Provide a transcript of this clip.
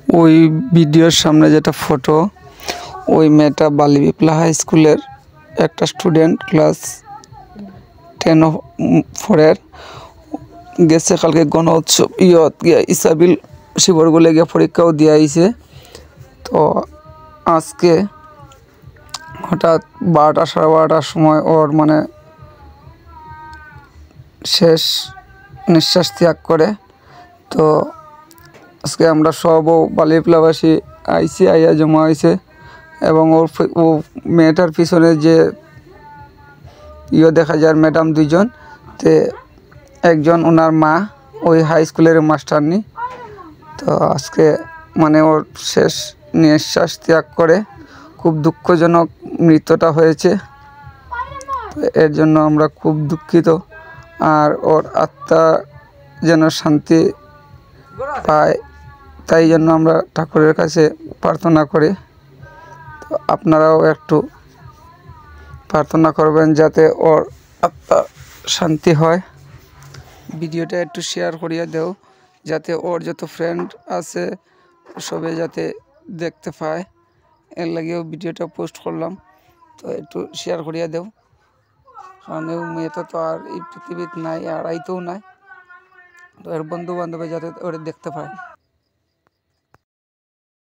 ওই ভিডিওর সামনে যেটা ফটো, ওই মেয়েটা বালি বিপ্লব হাই স্কুলের একটা স্টুডেন্ট, ক্লাস 10-4 গেছে কালকে গণ উৎসব গিয়া ইসাবিল শিবরগুলে গিয়ে পরীক্ষাও দিয়ে আইছে। তো আজকে হঠাৎ 12টা সাড়ে 12টার সময় ওর শেষ নিঃশ্বাস ত্যাগ করে। তো আজকে আমরা সব বালিপ্লাবাসী আইসি আইয়া জমা হয়েছে এবং ও মেয়েটার পিছনে যে দেখা যায় ম্যাডাম দুইজন, তে একজন ওনার মা, ওই হাই স্কুলের মাস্টারনি। তো আজকে ওর শেষ নিঃশ্বাস ত্যাগ করে, খুব দুঃখজনক মৃত্যুটা হয়েছে। তো এর জন্য আমরা খুব দুঃখিত, আর ওর আত্মা যেন শান্তি পায়, তাই জন্য আমরা ঠাকুরের কাছে প্রার্থনা করি। তো আপনারাও একটু প্রার্থনা করবেন যাতে ওর আত্মা শান্তি হয়। ভিডিওটা একটু শেয়ার করিয়া দেও যাতে ওর যত ফ্রেন্ড আছে সবে যাতে দেখতে পায়, এর লাগেও ভিডিওটা পোস্ট করলাম। তো একটু শেয়ার করিয়া দেও, কারণ এই মেয়েটা তো আর এই পৃথিবীতে নাই, আর আইতেও নাই। তো এর বন্ধু বান্ধবে যাতে ওরা দেখতে পায়।